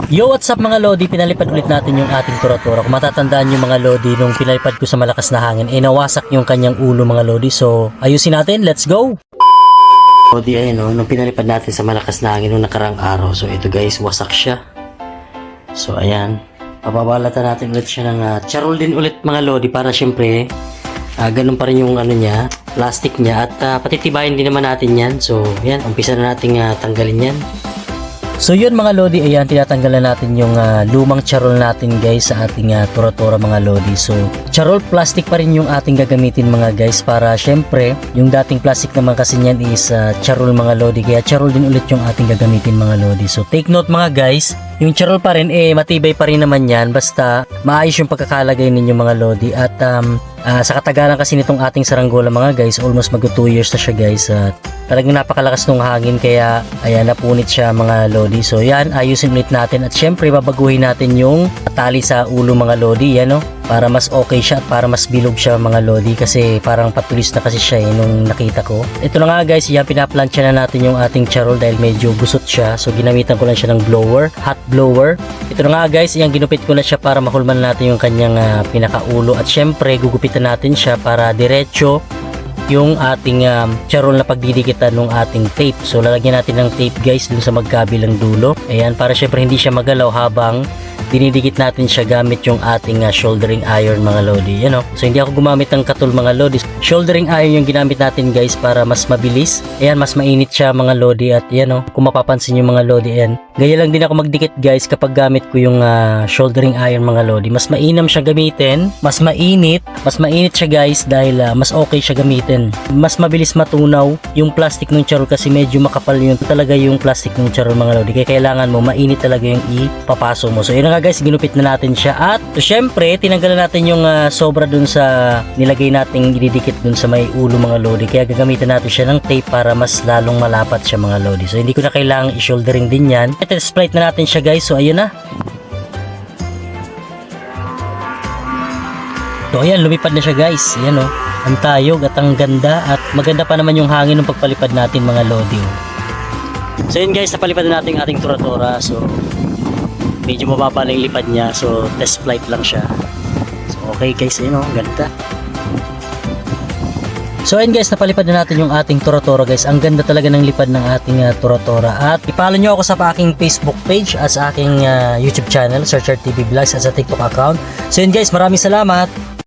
Yo, what's up mga Lodi? Pinalipad ulit natin yung ating tura-tura. Kung matatandaan yung mga Lodi, nung pinalipad ko sa malakas na hangin, nawasak yung kanyang ulo mga Lodi. So, ayusin natin. Let's go! Lodi, ayun o, nung pinalipad natin sa malakas na hangin nung nakarang araw. So, ito guys, wasak siya. So, ayan. Pababalatan natin ulit siya ng charol din ulit mga Lodi para syempre, ganun pa rin yung ano niya, plastic niya. At patitibayin din naman natin yan. So, ayan, umpisa na natin tanggalin yan. So yun mga Lodi, ayan, tinatanggalan natin yung lumang charol natin guys sa ating tura-tura mga Lodi. So charol plastic pa rin yung ating gagamitin mga guys para syempre yung dating plastic naman kasi niyan is charol mga Lodi. Kaya charol din ulit yung ating gagamitin mga Lodi. So take note mga guys, yung charol pa rin matibay pa rin naman yan basta maayos yung pagkakalagay ninyo mga Lodi. At sa katagalan kasi nitong ating saranggola mga guys, almost mag 2 years na siya guys. Talagang napakalakas ng hangin kaya ayan, napunit siya mga Lodi. So yan, ayusin ulit natin at syempre babaguhin natin yung tali sa ulo mga Lodi, yan, no? Para mas okay siya at para mas bilog siya mga Lodi kasi parang patulis na kasi siya nung nakita ko. Ito na nga guys, yan, pinaplansya na natin yung ating charol dahil medyo gusot siya. So ginamitan ko lang siya ng blower, hot blower. Ito na nga guys, yan, ginupit ko na siya para mahulman natin yung kanyang pinakaulo at syempre gugupitan natin siya para diretso yung ating charol na pagdidikitan ng ating tape. So lalagyan natin ng tape guys dun sa magkabilang dulo. Ayan, para syempre hindi siya magalaw habang dinidikit natin siya gamit yung ating shouldering iron mga Lodi. Yan, so hindi ako gumamit ng katul mga Lodi. Shouldering iron yung ginamit natin guys para mas mabilis. Ayan, mas mainit siya mga Lodi. At yan, kung mapapansin yung mga Lodi, ayan, gaya lang din ako magdikit guys kapag gamit ko yung shouldering iron mga Lodi. Mas mainam siya gamitin, mas mainit siya guys dahil mas okay siya gamitin. Mas mabilis matunaw yung plastic ng charol kasi medyo makapal yun talaga yung plastic ng charol mga Lodi. Kaya kailangan mo mainit talaga yung ipapaso mo. So yun nga guys, ginupit na natin siya at syempre tinanggalan natin yung sobra dun sa nilagay nating ididikit dun sa may ulo mga Lodi. Kaya gagamitin natin siya ng tape para mas lalong malapat siya mga Lodi. So hindi ko na kailangang i-shouldering din yan. Test plate na natin siya guys. So ayun na. So ayan, lumipad na siya guys. Ayan, ang tayog at ang ganda at maganda pa naman yung hangin ng pagpalipad natin mga Lodi. So yun guys, napalipad na natin ating tura-tura. So medyo mababa na yung lipad niya. So test flight lang siya. So okay guys, ayun, ganda. So ayun guys, napalipad na natin yung ating tura-tura guys. Ang ganda talaga ng lipad ng ating tura-tura. At ipalo nyo ako sa aking Facebook page at sa aking YouTube channel, Searcher TV Vlogs, at sa TikTok account. So yun guys, maraming salamat.